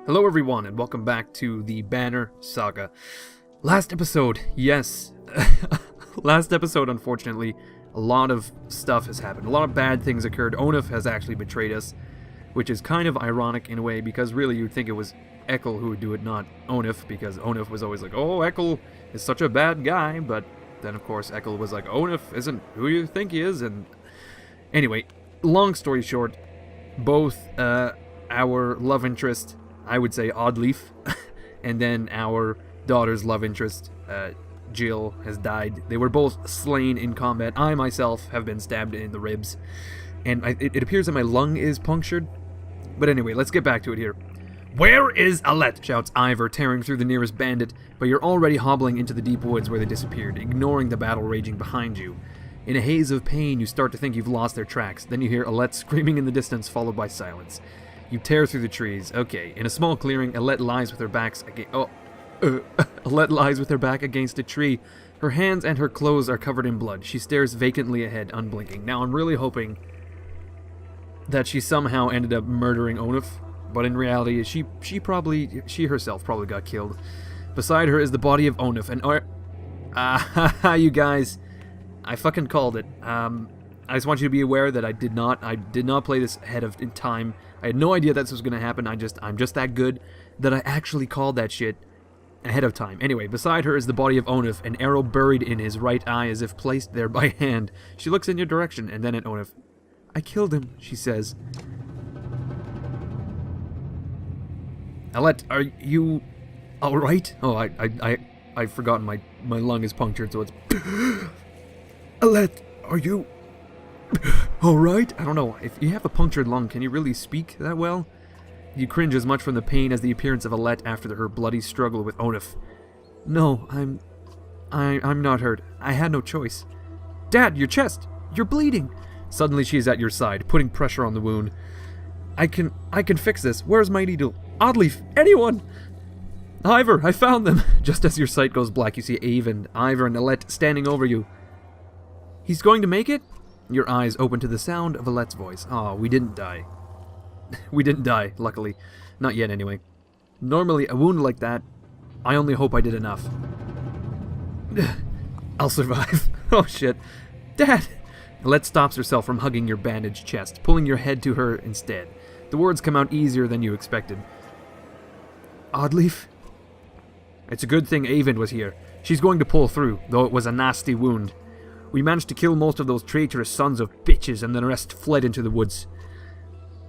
Hello everyone, and welcome back to the Banner Saga. Last episode, yes. Last episode, unfortunately, a lot of stuff has happened. A lot of bad things occurred. Onuf has actually betrayed us, which is kind of ironic in a way, because really you'd think it was Ekel who would do it, not Onuf, because Onuf was always like, oh, Ekel is such a bad guy, but then of course Ekel was like, Onuf isn't who you think he is, and anyway, long story short, both our love interest, I would say Oddleaf, and then our daughter's love interest, Jill, has died. They were both slain in combat. I myself have been stabbed in the ribs, and it appears that my lung is punctured. But anyway, let's get back to it here. Where is Alette? Shouts Ivor, tearing through the nearest bandit, but you're already hobbling into the deep woods where they disappeared, ignoring the battle raging behind you. In a haze of pain, you start to think you've lost their tracks. Then you hear Alette screaming in the distance, followed by silence. You tear through the trees. Okay, in a small clearing, Alette lies with her back against a tree. Her hands and her clothes are covered in blood. She stares vacantly ahead, unblinking. Now, I'm really hoping that she somehow ended up murdering Onuf, but in reality, she herself probably got killed. Beside her is the body of Onuf, and you guys, I fucking called it. I just want you to be aware that I did not play this ahead of in time. I had no idea that this was going to happen. I'm just that good that I actually called that shit ahead of time. Anyway, beside her is the body of Onuf, an arrow buried in his right eye as if placed there by hand. She looks in your direction, and then at Onuf. I killed him, she says. Alette, are you alright? Oh, I've forgotten my lung is punctured, so it's... Alette, are you... alright? I don't know, if you have a punctured lung, can you really speak that well? You cringe as much from the pain as the appearance of Alette after her bloody struggle with Onuf. No, I'm not hurt. I had no choice. Dad, your chest! You're bleeding! Suddenly she is at your side, putting pressure on the wound. I can fix this. Where's my needle? Oddleaf! Anyone! Ivor, I found them! Just as your sight goes black, you see Avon, Ivor, and Alette standing over you. He's going to make it? Your eyes open to the sound of Alette's voice. Oh, we didn't die. We didn't die, luckily. Not yet, anyway. Normally, a wound like that, I only hope I did enough. I'll survive. Oh, shit. Dad! Alette stops herself from hugging your bandaged chest, pulling your head to her instead. The words come out easier than you expected. Oddleaf? It's a good thing Avon was here. She's going to pull through, though it was a nasty wound. We managed to kill most of those traitorous sons of bitches, and the rest fled into the woods.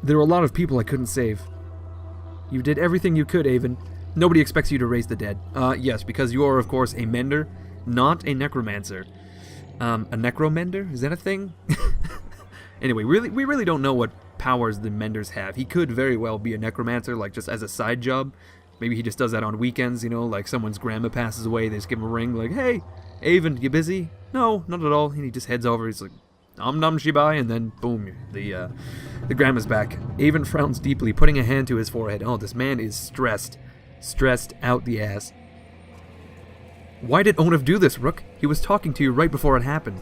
There were a lot of people I couldn't save. You did everything you could, Avon. Nobody expects you to raise the dead. Yes, because you are, of course, a mender, not a necromancer. A necromender? Is that a thing? Anyway, we really don't know what powers the menders have. He could very well be a necromancer, like just as a side job. Maybe he just does that on weekends, you know, like someone's grandma passes away, they just give him a ring, like, hey, Avon, you busy? No, not at all. And he just heads over, he's like, nom shibai, and then boom, the grandma's back. Avon frowns deeply, putting a hand to his forehead. Oh, this man is stressed out the ass. Why did Onuf do this, Rook? He was talking to you right before it happened.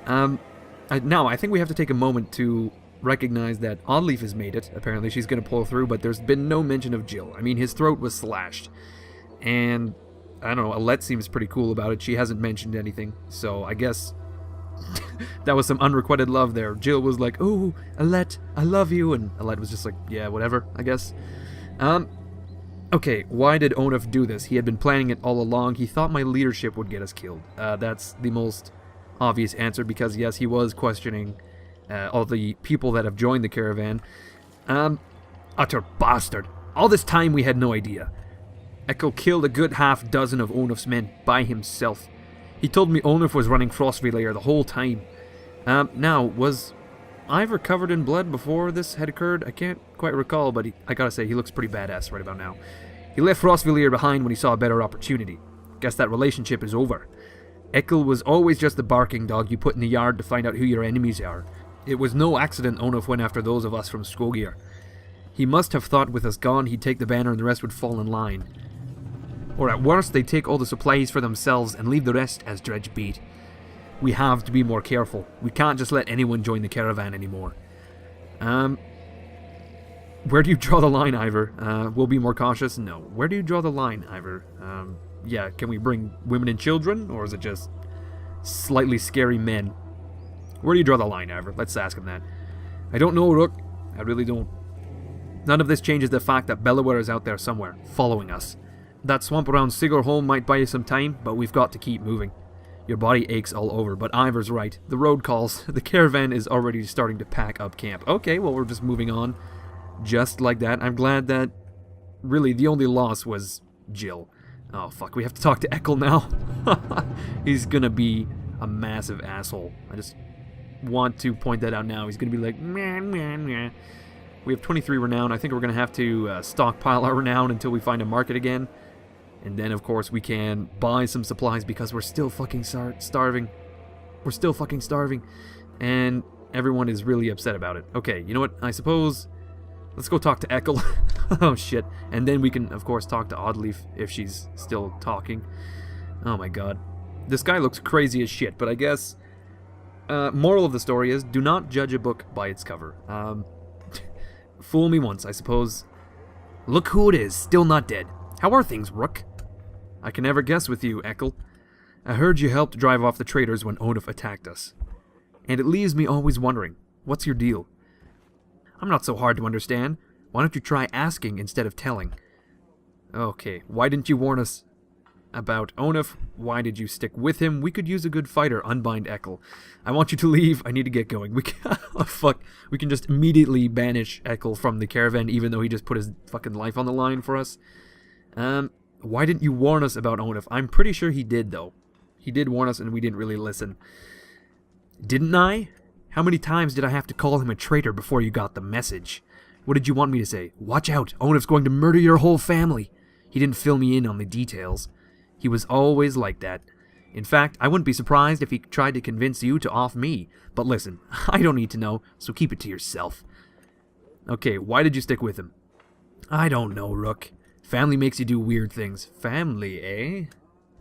Now, I think we have to take a moment to recognize that Oddleaf has made it. Apparently she's going to pull through, but there's been no mention of Jill. I mean, his throat was slashed. And, I don't know, Alette seems pretty cool about it. She hasn't mentioned anything, so I guess that was some unrequited love there. Jill was like, ooh, Alette, I love you, and Alette was just like, yeah, whatever, I guess. Okay, why did Onuf do this? He had been planning it all along. He thought my leadership would get us killed. That's the most obvious answer, because yes, he was questioning all the people that have joined the caravan. Utter bastard. All this time we had no idea. Ekel killed a good half dozen of Onuf's men by himself. He told me Onuf was running Frostvelair the whole time. Now, was Ivor covered in blood before this had occurred? I can't quite recall, but I gotta say, he looks pretty badass right about now. He left Frostvelair behind when he saw a better opportunity. Guess that relationship is over. Ekel was always just the barking dog you put in the yard to find out who your enemies are. It was no accident Onuf went after those of us from Skogir. He must have thought with us gone he'd take the banner and the rest would fall in line. Or at worst, they'd take all the supplies for themselves and leave the rest as dredge bait. We have to be more careful. We can't just let anyone join the caravan anymore. Where do you draw the line, Ivor? We'll be more cautious? No. Where do you draw the line, Ivor? Yeah, can we bring women and children? Or is it just slightly scary men? Where do you draw the line, Ivor? Let's ask him that. I don't know, Rook. I really don't. None of this changes the fact that Bellower is out there somewhere, following us. That swamp around Sigurholm might buy you some time, but we've got to keep moving. Your body aches all over, but Ivor's right. The road calls. The caravan is already starting to pack up camp. Okay, well, we're just moving on. Just like that. I'm glad that, really, the only loss was Jill. Oh, fuck, we have to talk to Ekkel now. He's gonna be a massive asshole. I just want to point that out now. He's gonna be like, meh, meh, meh. We have 23 renown. I think we're gonna have to stockpile our renown until we find a market again. And then, of course, we can buy some supplies because we're still fucking starving. We're still fucking starving. And everyone is really upset about it. Okay, you know what? I suppose... Let's go talk to Ekkel. Oh, shit. And then we can, of course, talk to Oddleaf if she's still talking. Oh, my God. This guy looks crazy as shit, but I guess... moral of the story is, do not judge a book by its cover. Fool me once, I suppose. Look who it is, still not dead. How are things, Rook? I can never guess with you, Ekkel. I heard you helped drive off the traitors when Onuf attacked us. And it leaves me always wondering, what's your deal? I'm not so hard to understand. Why don't you try asking instead of telling? Okay, why didn't you warn us about Onuf? Why did you stick with him? We could use a good fighter, unbind Ekkel. I want you to leave. I need to get going. We can, oh, fuck. We can just immediately banish Ekkel from the caravan, even though he just put his fucking life on the line for us. Why didn't you warn us about Onuf? I'm pretty sure he did, though. He did warn us, and we didn't really listen. Didn't I? How many times did I have to call him a traitor before you got the message? What did you want me to say? Watch out, Onuf's going to murder your whole family. He didn't fill me in on the details. He was always like that. In fact, I wouldn't be surprised if he tried to convince you to off me. But listen, I don't need to know, so keep it to yourself. Okay, why did you stick with him? I don't know, Rook. Family makes you do weird things. Family, eh?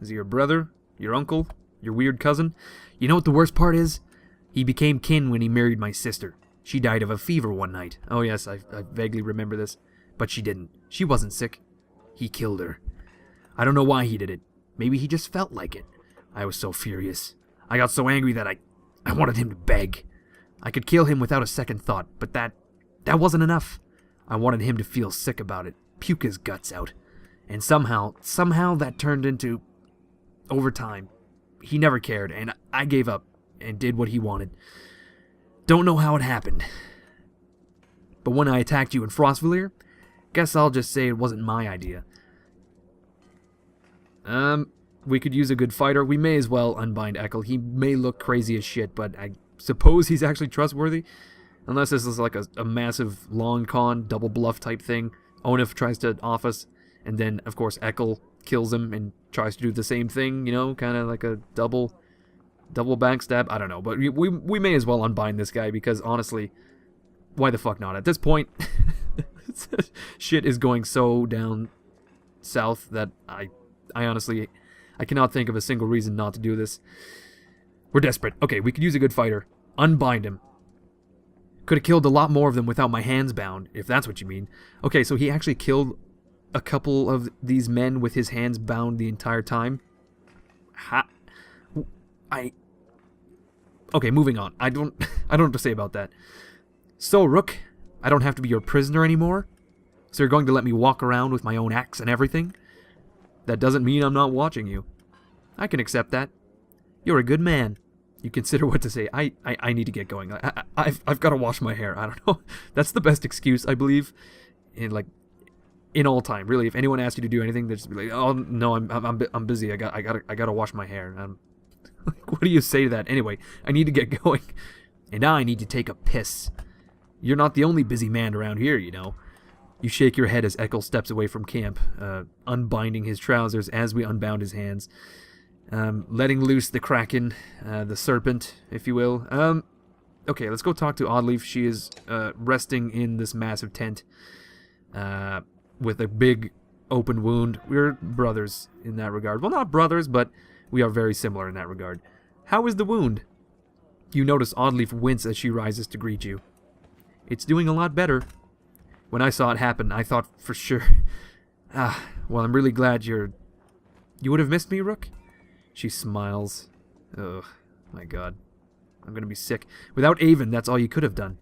Is he your brother? Your uncle? Your weird cousin? You know what the worst part is? He became kin when he married my sister. She died of a fever one night. Oh yes, I vaguely remember this. But she didn't. She wasn't sick. He killed her. I don't know why he did it. Maybe he just felt like it. I was so furious. I got so angry that I wanted him to beg. I could kill him without a second thought, but that wasn't enough. I wanted him to feel sick about it, puke his guts out. And somehow that turned into... Over time, he never cared, and I gave up and did what he wanted. Don't know how it happened. But when I attacked you in Frostvalir, guess I'll just say it wasn't my idea. We could use a good fighter. We may as well unbind Ekkel. He may look crazy as shit, but I suppose he's actually trustworthy. Unless this is like a massive long con, double bluff type thing. Onuf tries to off us, and then, of course, Ekkel kills him and tries to do the same thing, you know, kind of like a double backstab. I don't know, but we may as well unbind this guy because, honestly, why the fuck not? At this point, shit is going so down south that I honestly, I cannot think of a single reason not to do this. We're desperate. Okay, we could use a good fighter. Unbind him. Could have killed a lot more of them without my hands bound, if that's what you mean. Okay, so he actually killed a couple of these men with his hands bound the entire time. Okay, moving on. I don't know what to say about that. So, Rook, I don't have to be your prisoner anymore? So you're going to let me walk around with my own axe and everything? That doesn't mean I'm not watching you. I can accept that. You're a good man. You consider what to say. I need to get going. I've got to wash my hair. I don't know. That's the best excuse, I believe, in all time. Really, if anyone asks you to do anything, they just be like, "Oh no, I'm busy. I gotta wash my hair." What do you say to that? Anyway, I need to get going, and I need to take a piss. You're not the only busy man around here, you know. You shake your head as Ekkel steps away from camp, unbinding his trousers as we unbound his hands. Letting loose the Kraken, the serpent, if you will. Okay, let's go talk to Oddleaf. She is resting in this massive tent with a big open wound. We're brothers in that regard. Well, not brothers, but we are very similar in that regard. How is the wound? You notice Oddleaf wince as she rises to greet you. It's doing a lot better. When I saw it happen, I thought for sure... well, I'm really glad You would have missed me, Rook? She smiles. Ugh, my god. I'm gonna be sick. Without Avon, that's all you could have done.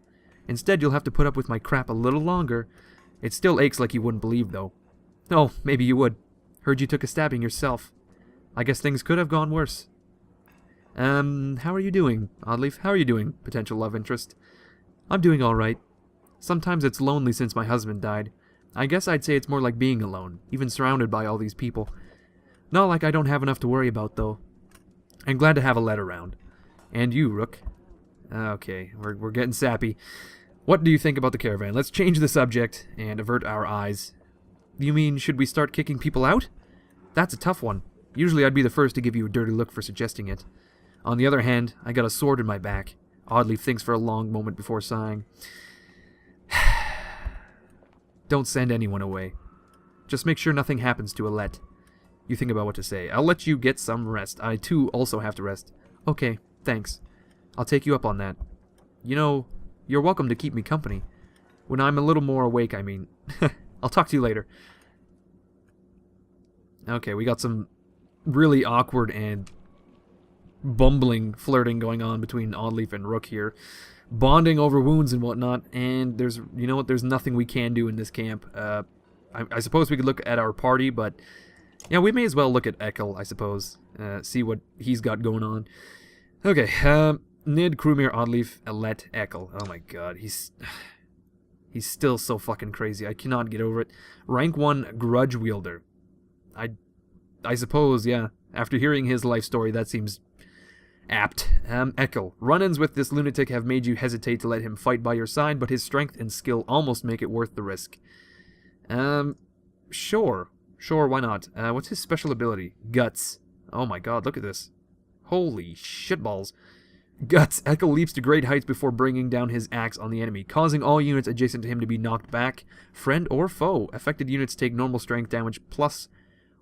Instead, you'll have to put up with my crap a little longer. It still aches like you wouldn't believe, though. Oh, maybe you would. Heard you took a stabbing yourself. I guess things could have gone worse. How are you doing, Oddleaf? How are you doing, potential love interest? I'm doing alright. Sometimes it's lonely since my husband died. I guess I'd say it's more like being alone, even surrounded by all these people. Not like I don't have enough to worry about, though. I'm glad to have a letter around. And you, Rook. Okay, we're getting sappy. What do you think about the caravan? Let's change the subject and avert our eyes. You mean, should we start kicking people out? That's a tough one. Usually I'd be the first to give you a dirty look for suggesting it. On the other hand, I got a sword in my back. Oddleaf thinks for a long moment before sighing. Don't send anyone away. Just make sure nothing happens to Alette. You think about what to say. I'll let you get some rest. I, too, also have to rest. Okay, thanks. I'll take you up on that. You know, you're welcome to keep me company. When I'm a little more awake, I mean. I'll talk to you later. Okay, we got some really awkward and bumbling flirting going on between Oddleaf and Rook here. Bonding over wounds and whatnot, and there's, you know what, there's nothing we can do in this camp. I suppose we could look at our party, but yeah, we may as well look at Ekel, I suppose. See what he's got going on. Okay, Nid, Krumir, Oddleaf, Alette, Ekel. Oh my god, he's still so fucking crazy. I cannot get over it. Rank 1 Grudge Wielder. I suppose, yeah. After hearing his life story, that seems apt. Ekel. Run-ins with this lunatic have made you hesitate to let him fight by your side, but his strength and skill almost make it worth the risk. Sure. Sure, why not? What's his special ability? Guts. Oh my god, look at this. Holy shitballs. Guts. Ekel leaps to great heights before bringing down his axe on the enemy, causing all units adjacent to him to be knocked back, friend or foe. Affected units take normal strength damage plus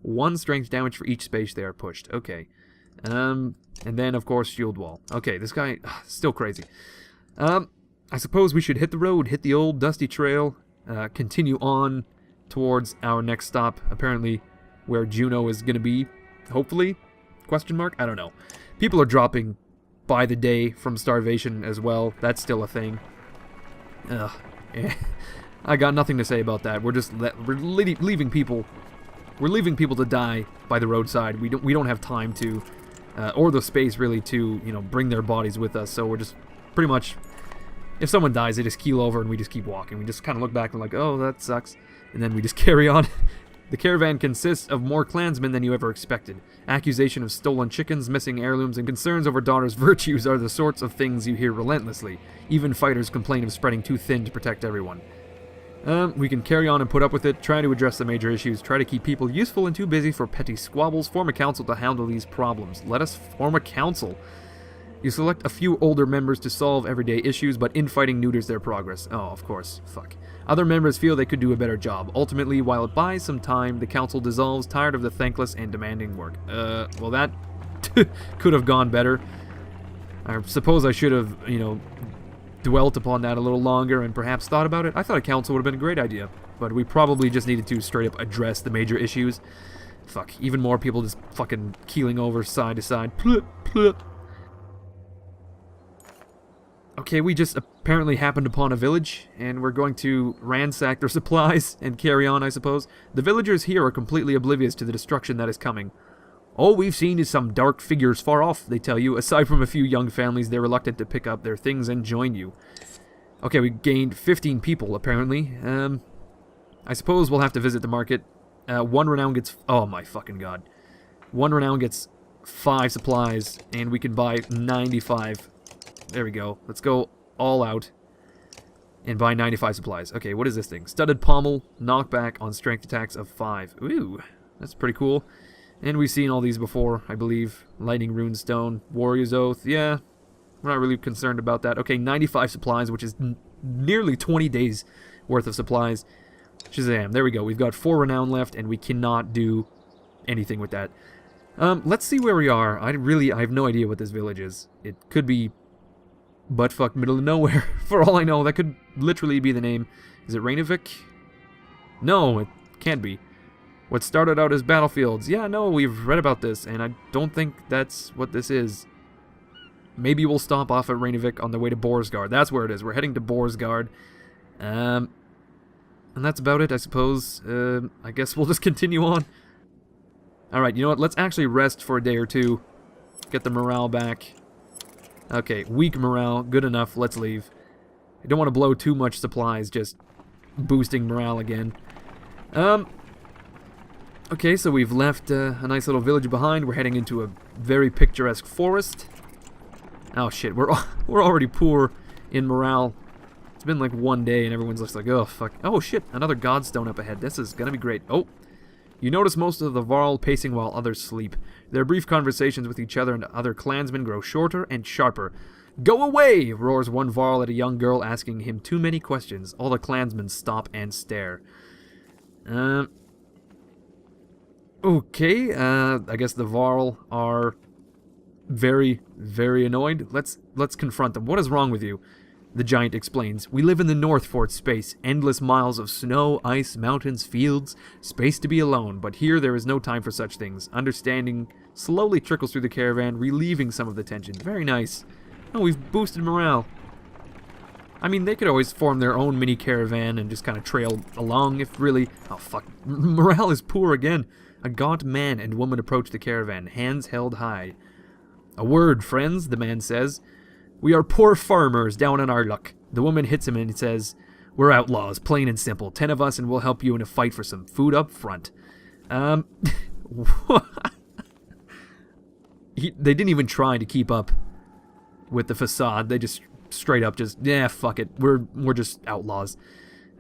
1 strength damage for each space they are pushed. Okay. And then, of course, shield wall. Okay, this guy, still crazy. I suppose we should hit the road, hit the old dusty trail, continue on towards our next stop, apparently where Juno is going to be, hopefully? Question mark? I don't know. People are dropping by the day from starvation as well. That's still a thing. I got nothing to say about that. We're just leaving people. We're leaving people to die by the roadside. We don't have time to, or the space really to, you know, bring their bodies with us. So we're just pretty much, if someone dies, they just keel over and we just keep walking. We just kind of look back and like, oh, that sucks, and then we just carry on. The caravan consists of more clansmen than you ever expected. Accusation of stolen chickens, missing heirlooms, and concerns over daughters' virtues are the sorts of things you hear relentlessly. Even fighters complain of spreading too thin to protect everyone. We can carry on and put up with it, try to address the major issues, try to keep people useful and too busy for petty squabbles, form a council to handle these problems. Let us form a council. You select a few older members to solve everyday issues, but infighting neuters their progress. Oh, of course. Fuck. Other members feel they could do a better job. Ultimately, while it buys some time, the council dissolves, tired of the thankless and demanding work. Well that could have gone better. I suppose I should have, you know, dwelt upon that a little longer and perhaps thought about it. I thought a council would have been a great idea, but we probably just needed to straight up address the major issues. Fuck, even more people just fucking keeling over side to side. Plup, plup. Okay, we just apparently happened upon a village, and we're going to ransack their supplies and carry on, I suppose. The villagers here are completely oblivious to the destruction that is coming. All we've seen is some dark figures far off, they tell you. Aside from a few young families, they're reluctant to pick up their things and join you. Okay, we gained 15 people, apparently. I suppose we'll have to visit the market. 1 renown gets... Oh my fucking god. 1 renown gets 5 supplies, and we can buy 95. There we go. Let's go all out and buy 95 supplies. Okay, what is this thing? Studded pommel, knockback on strength attacks of 5. Ooh, that's pretty cool. And we've seen all these before, I believe. Lightning Rune Stone, Warrior's Oath. Yeah, we're not really concerned about that. Okay, 95 supplies, which is nearly 20 days worth of supplies. Shazam, there we go. We've got 4 renown left, and we cannot do anything with that. Let's see where we are. I have no idea what this village is. It could be Buttfuck middle of nowhere. For all I know, that could literally be the name. Is it Rainovic? No, it can't be. What started out as battlefields. Yeah, no, we've read about this, and I don't think that's what this is. Maybe we'll stop off at Rainovic on the way to Borsgard. That's where it is. We're heading to Borsgard. And that's about it, I suppose. I guess we'll just continue on. Alright, you know what? Let's actually rest for a day or two. Get the morale back. Okay, weak morale. Good enough. Let's leave. I don't want to blow too much supplies, just boosting morale again. Okay, so we've left a nice little village behind. We're heading into a very picturesque forest. Oh shit, we're already poor in morale. It's been like one day and everyone's just like, oh fuck. Oh shit, another godstone up ahead. This is gonna be great. Oh, you notice most of the Varl pacing while others sleep. Their brief conversations with each other and other clansmen grow shorter and sharper. Go away! Roars one Varl at a young girl asking him too many questions. All the clansmen stop and stare. Okay, I guess the Varl are very, very annoyed. Let's confront them. What is wrong with you? The giant explains. We live in the North for its space. Endless miles of snow, ice, mountains, fields. Space to be alone. But here there is no time for such things. Understanding slowly trickles through the caravan, relieving some of the tension. Very nice. Oh, we've boosted morale. I mean, they could always form their own mini caravan and just kind of trail along if really... Oh, fuck. Morale is poor again. A gaunt man and woman approach the caravan, hands held high. A word, friends, the man says. We are poor farmers down on our luck. The woman hits him and says, we're outlaws, plain and simple. 10 of us and we'll help you in a fight for some food up front. They didn't even try to keep up with the facade. They just straight up just, yeah, fuck it. We're just outlaws.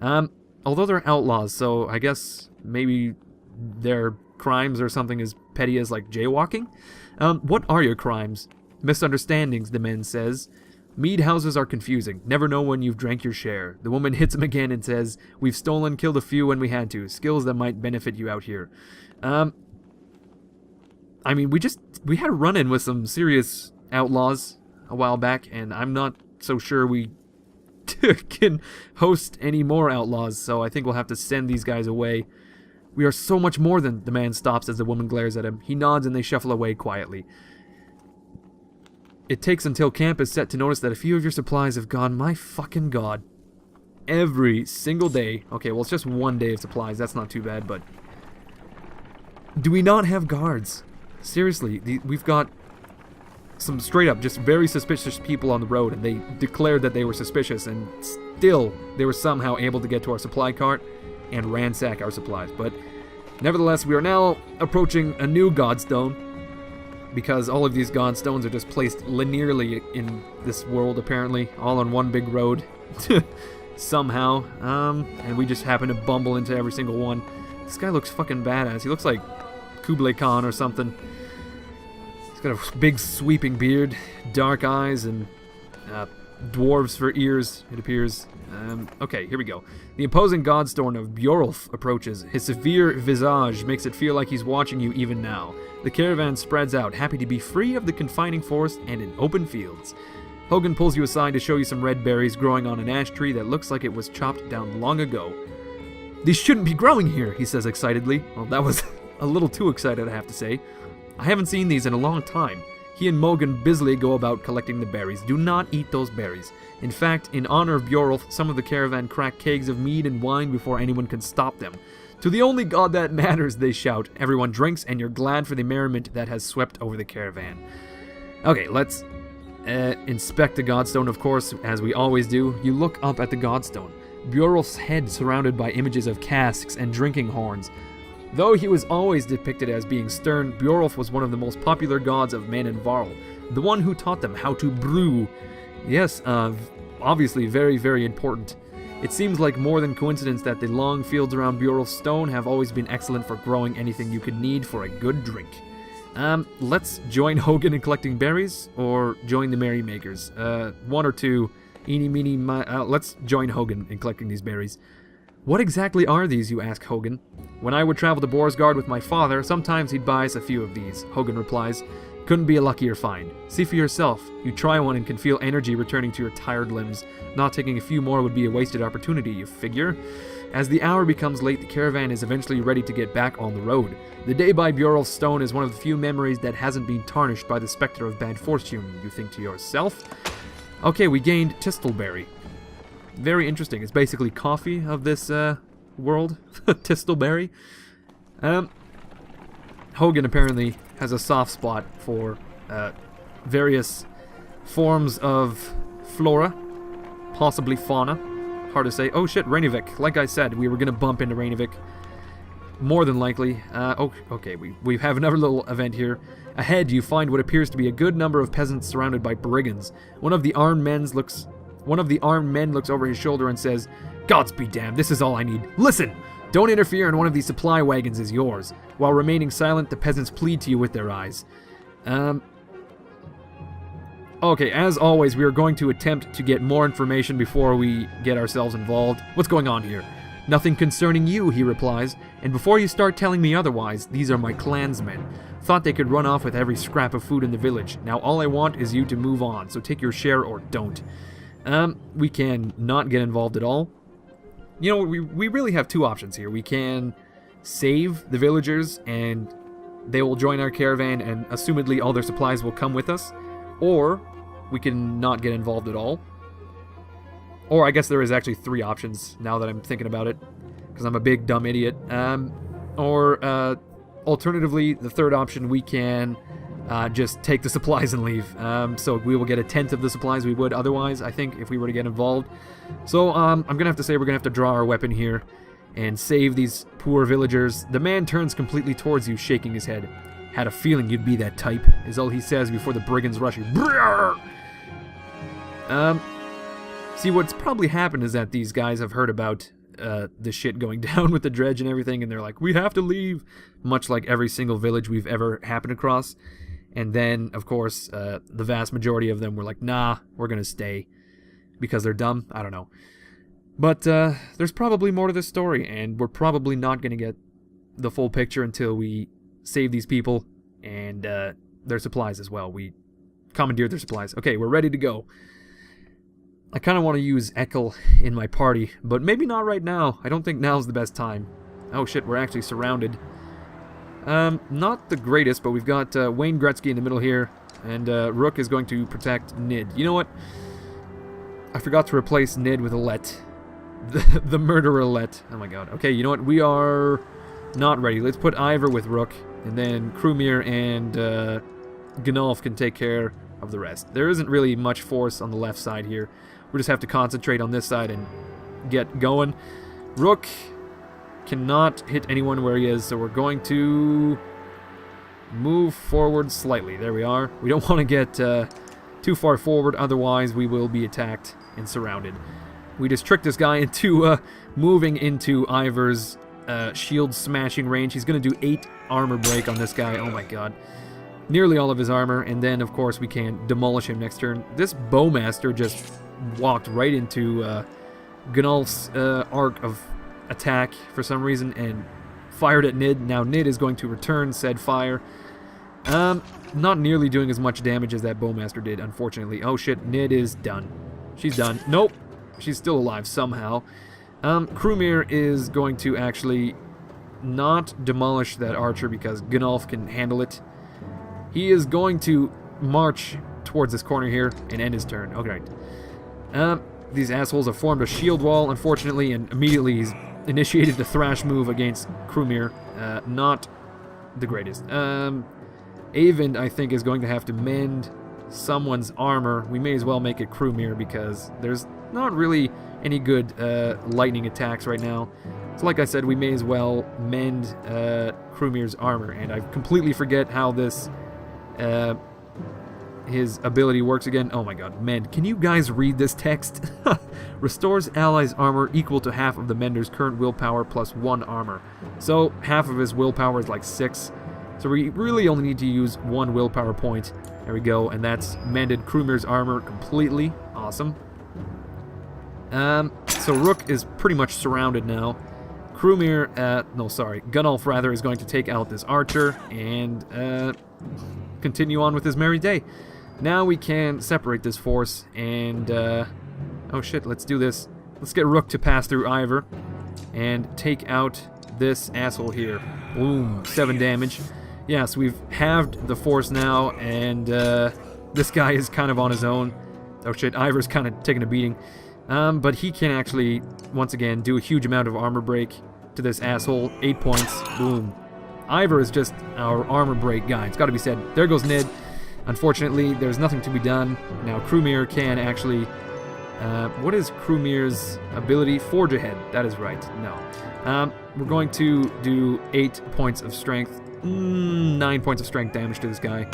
Although they're outlaws, so I guess maybe their crimes are something as petty as like jaywalking. What are your crimes? Misunderstandings, the man says. Mead houses are confusing. Never know when you've drank your share. The woman hits him again and says, we've stolen, killed a few when we had to. Skills that might benefit you out here. I mean, we had a run-in with some serious outlaws a while back, and I'm not so sure we can host any more outlaws, so I think we'll have to send these guys away. We are so much more than... The man stops as the woman glares at him. He nods and they shuffle away quietly. It takes until camp is set to notice that a few of your supplies have gone. My fucking god. Every single day. Okay, well, it's just one day of supplies. That's not too bad, but... Do we not have guards? Seriously, we've got some straight up, just very suspicious people on the road, and they declared that they were suspicious, and still, they were somehow able to get to our supply cart and ransack our supplies. But nevertheless, we are now approaching a new godstone, because all of these godstones are just placed linearly in this world, apparently, all on one big road, somehow, and we just happen to bumble into every single one. This guy looks fucking badass. He looks like Kublai Khan or something. He's got a big sweeping beard, dark eyes, and dwarves for ears, it appears. Okay, here we go. The imposing godstone of Bjorulf approaches. His severe visage makes it feel like he's watching you even now. The caravan spreads out, happy to be free of the confining forest and in open fields. Hogan pulls you aside to show you some red berries growing on an ash tree that looks like it was chopped down long ago. These shouldn't be growing here, he says excitedly. Well, that was a little too excited, I have to say. I haven't seen these in a long time. He and Mogan busily go about collecting the berries. Do not eat those berries. In fact, in honor of Bjorulf, some of the caravan crack kegs of mead and wine before anyone can stop them. To the only god that matters, they shout. Everyone drinks, and you're glad for the merriment that has swept over the caravan. Okay, let's inspect the godstone, of course, as we always do. You look up at the godstone. Bjorulf's head surrounded by images of casks and drinking horns. Though he was always depicted as being stern, Bjorulf was one of the most popular gods of men in Varl, the one who taught them how to brew. Yes, obviously very, very important. It seems like more than coincidence that the long fields around Bjorulf's stone have always been excellent for growing anything you could need for a good drink. Let's join Hogan in collecting berries, or join the merrymakers. One or two. Eeny, meeny, let's join Hogan in collecting these berries. What exactly are these, you ask Hogan? When I would travel to Borsgard with my father, sometimes he'd buy us a few of these, Hogan replies. Couldn't be a luckier find. See for yourself. You try one and can feel energy returning to your tired limbs. Not taking a few more would be a wasted opportunity, you figure. As the hour becomes late, the caravan is eventually ready to get back on the road. The day by Bjorl's stone is one of the few memories that hasn't been tarnished by the specter of bad fortune, you think to yourself. Okay, we gained Tistelberry. Very interesting. It's basically coffee of this world. Tistelberry. Hogan apparently has a soft spot for various forms of flora, possibly fauna. Hard to say. Oh shit, Rainevik. Like I said, we were going to bump into Rainevik. More than likely. Okay, we have another little event here. Ahead, you find what appears to be a good number of peasants surrounded by brigands. One of the armed men looks over his shoulder and says, "Gods be damned, this is all I need. Listen! Don't interfere, and one of these supply wagons is yours." While remaining silent, the peasants plead to you with their eyes. Okay, as always, we are going to attempt to get more information before we get ourselves involved. What's going on here? Nothing concerning you, he replies. And before you start telling me otherwise, these are my clansmen. Thought they could run off with every scrap of food in the village. Now all I want is you to move on, so take your share or don't. We can not get involved at all. You know, we really have two options here. We can save the villagers and they will join our caravan and assumedly all their supplies will come with us. Or we can not get involved at all. Or I guess there is actually three options now that I'm thinking about it, because I'm a big dumb idiot. Alternatively, the third option, we can just take the supplies and leave. So we will get a tenth of the supplies we would otherwise, I think, if we were to get involved. So I'm going to have to say we're going to have to draw our weapon here and save these poor villagers. The man turns completely towards you, shaking his head. Had a feeling you'd be that type, is all he says before the brigands rush you. See, what's probably happened is that these guys have heard about the shit going down with the dredge and everything, and they're like, we have to leave, much like every single village we've ever happened across. And then, of course, the vast majority of them were like, nah, we're gonna stay, because they're dumb. I don't know. But there's probably more to this story, and we're probably not gonna get the full picture until we save these people and their supplies as well. We commandeered their supplies. Okay, we're ready to go. I kind of want to use Ekel in my party, but maybe not right now. I don't think now's the best time. Oh shit, we're actually surrounded. Not the greatest, but we've got Wayne Gretzky in the middle here, and Rook is going to protect Nid. You know what? I forgot to replace Nid with Let. The murderer Let. Oh my god. Okay, you know what? We are not ready. Let's put Ivor with Rook, and then Krumir and Gnolf can take care of the rest. There isn't really much force on the left side here. We just have to concentrate on this side and get going. Rook cannot hit anyone where he is, so we're going to move forward slightly. There we are. We don't want to get too far forward, otherwise we will be attacked and surrounded. We just tricked this guy into moving into Ivor's shield smashing range. He's going to do 8 armor break on this guy. Oh my god. Nearly all of his armor, and then of course we can demolish him next turn. This bowmaster just walked right into Gnolf's arc of attack for some reason and fired at Nid. Now Nid is going to return said fire. Not nearly doing as much damage as that bowmaster did, unfortunately. Oh shit, Nid is done. She's done. Nope. She's still alive somehow. Krumir is going to actually not demolish that archer because Gnolf can handle it. He is going to march towards this corner here and end his turn. Okay. These assholes have formed a shield wall, unfortunately, and immediately he's initiated the thrash move against Krumir. Not the greatest. Avind, I think, is going to have to mend someone's armor. We may as well make it Krumir because there's not really any good lightning attacks right now. So like I said, we may as well mend Krumir's armor. And I completely forget how this his ability works again. Oh my god, mend. Can you guys read this text? Restores allies' armor equal to half of the mender's current willpower plus 1 armor. So half of his willpower is like 6. So we really only need to use 1 willpower point. There we go, and that's mended Krumir's armor completely. Awesome. So Rook is pretty much surrounded now. Gnolf rather, is going to take out this archer, and continue on with his merry day. Now we can separate this force and, oh shit, let's do this. Let's get Rook to pass through Ivor and take out this asshole here. Boom, 7 damage. Yeah, so we've halved the force now, and this guy is kind of on his own. Oh shit, Ivor's kind of taking a beating. But he can actually, once again, do a huge amount of armor break to this asshole. 8 points. Boom. Ivor is just our armor break guy. It's got to be said. There goes Nid. Unfortunately, there's nothing to be done. Now, Crewmere can actually... what is Crewmere's ability? Forge ahead. That is right. No. We're going to do 8 points of strength. 9 points of strength damage to this guy.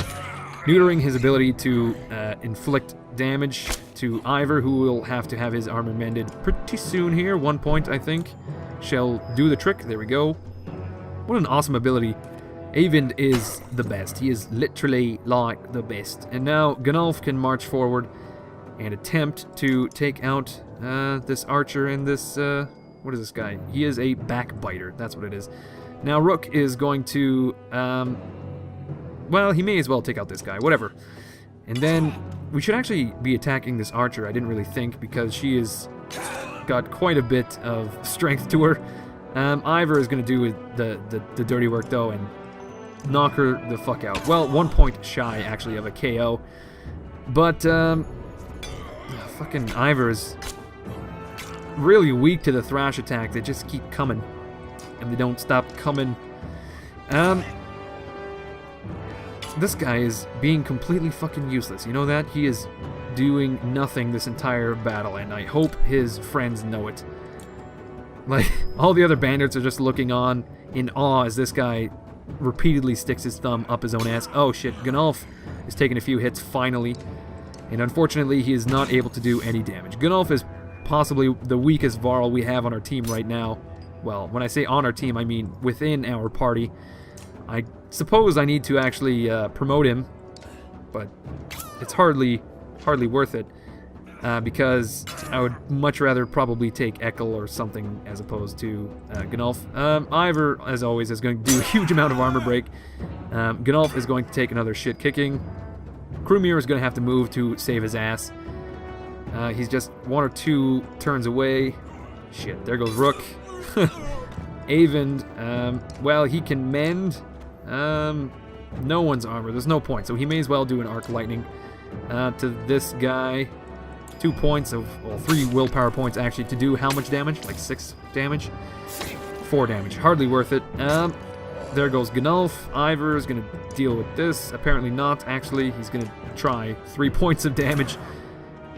Neutering his ability to inflict damage to Ivor, who will have to have his armor mended pretty soon here. 1 point, I think, shall do the trick. There we go. What an awesome ability. Eyvind is the best. He is literally like the best. And now Gunnulf can march forward and attempt to take out this archer and this... what is this guy? He is a backbiter. That's what it is. Now Rook is going to... well, he may as well take out this guy. Whatever. And then we should actually be attacking this archer. I didn't really think, because she has got quite a bit of strength to her. Ivor is going to do the dirty work, though, and knock her the fuck out. Well, 1 point shy, actually, of a KO. But, fucking Ivor is really weak to the thrash attack. They just keep coming, and they don't stop coming. This guy is being completely fucking useless. You know that? He is doing nothing this entire battle, and I hope his friends know it. Like, all the other bandits are just looking on in awe as this guy repeatedly sticks his thumb up his own ass. Oh shit, Gunnulf is taking a few hits finally, and unfortunately he is not able to do any damage. Gunnulf is possibly the weakest Varl we have on our team right now. Well, when I say on our team, I mean within our party. I suppose I need to actually promote him, but it's hardly worth it. Because I would much rather probably take Ekkel or something as opposed to Gunnulf. Ivor, as always, is going to do a huge amount of armor break. Gunnulf is going to take another shit kicking. Crewmere is going to have to move to save his ass. He's just 1 or 2 turns away. Shit, there goes Rook. Eyvind, well, he can mend no one's armor. There's no point, so he may as well do an arc lightning to this guy. 2 points of, well, 3 willpower points actually to do how much damage? Like 6 damage? 4 damage. Hardly worth it. There goes Gunnulf. Ivor is going to deal with this. Apparently not, actually. He's going to try 3 points of damage.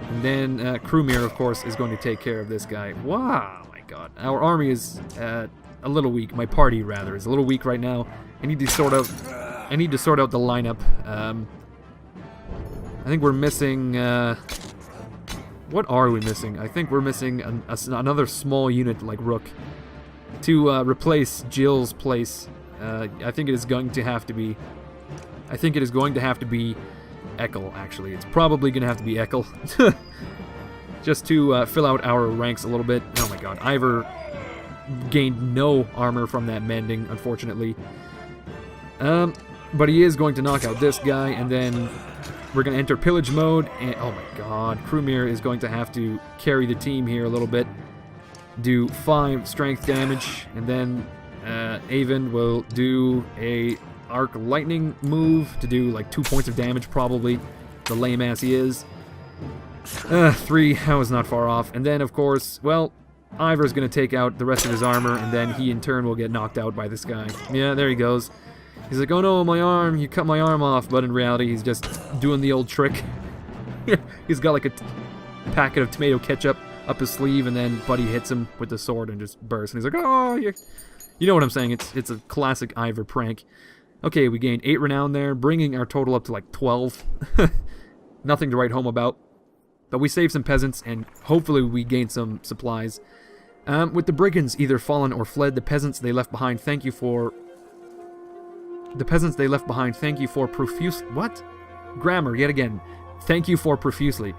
And then Crewmere, of course, is going to take care of this guy. Wow, my god. Our army is a little weak. My party, rather, is a little weak right now. I need to sort out the lineup. I think we're missing... what are we missing? I think we're missing another small unit like Rook to replace Jill's place. I think it is going to have to be... Ekkel, actually. It's probably going to have to be Ekkel. Just to fill out our ranks a little bit. Oh my god. Ivor gained no armor from that mending, unfortunately. But he is going to knock out this guy, and then we're going to enter pillage mode, and oh my god, Crewmere is going to have to carry the team here a little bit. Do 5 strength damage, and then Eyvind will do a arc lightning move to do like 2 points of damage, probably. The lame ass he is. 3, I was not far off. And then, of course, well, Ivor's going to take out the rest of his armor, and then he in turn will get knocked out by this guy. Yeah, there he goes. He's like, oh no, my arm, you cut my arm off. But in reality, he's just doing the old trick. He's got like a packet of tomato ketchup up his sleeve, and then Buddy hits him with the sword and just bursts. And he's like, oh, you know what I'm saying. It's a classic Ivor prank. Okay, we gained 8 renown there, bringing our total up to like 12. Nothing to write home about. But we saved some peasants, and hopefully we gained some supplies. With the brigands either fallen or fled, the peasants they left behind, thank you for profuse... What? Grammar, yet again. Thank you for profusely.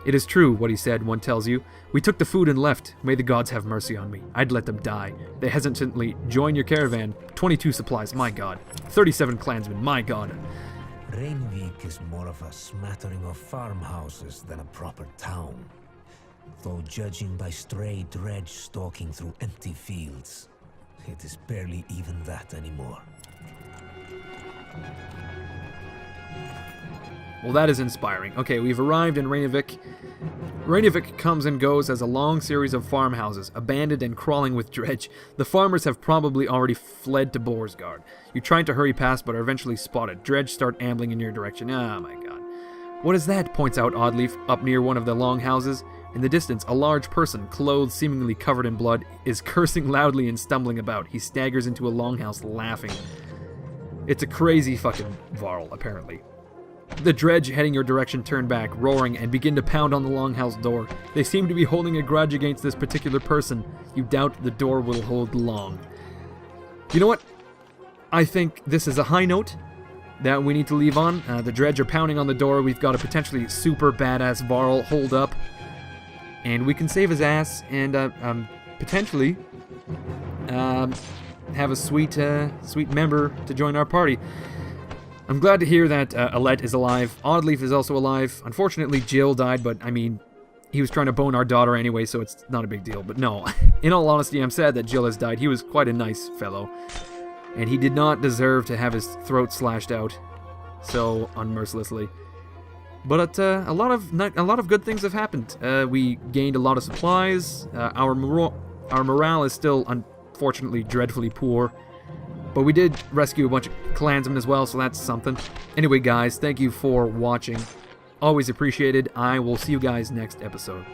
It is true, what he said, one tells you. We took the food and left. May the gods have mercy on me. I'd let them die. They hesitantly join your caravan. 22 supplies, my god. 37 clansmen, my god. Rainvik is more of a smattering of farmhouses than a proper town. Though judging by stray dredge stalking through empty fields, it is barely even that anymore. Well, that is inspiring. Okay, we've arrived in Rainvik. Rainvik comes and goes as a long series of farmhouses, abandoned and crawling with dredge. The farmers have probably already fled to Borsgard. You try to hurry past, but are eventually spotted. Dredge start ambling in your direction. Oh my god. What is that? Points out Oddleaf up near one of the long houses. In the distance, a large person, clothed seemingly covered in blood, is cursing loudly and stumbling about. He staggers into a longhouse, laughing. It's a crazy fucking Varl, apparently. The dredge heading your direction turn back, roaring, and begin to pound on the longhouse door. They seem to be holding a grudge against this particular person. You doubt the door will hold long. You know what? I think this is a high note that we need to leave on. The dredge are pounding on the door. We've got a potentially super badass Varl hold up. And we can save his ass and potentially have a sweet member to join our party. I'm glad to hear that Alette is alive. Oddleaf is also alive. Unfortunately, Jill died, but I mean, he was trying to bone our daughter anyway, so it's not a big deal. But no, in all honesty, I'm sad that Jill has died. He was quite a nice fellow, and he did not deserve to have his throat slashed out so unmercilessly. But a lot of good things have happened. We gained a lot of supplies. Our morale is still unfortunately dreadfully poor. But we did rescue a bunch of clansmen as well, so that's something. Anyway, guys, thank you for watching. Always appreciated. I will see you guys next episode.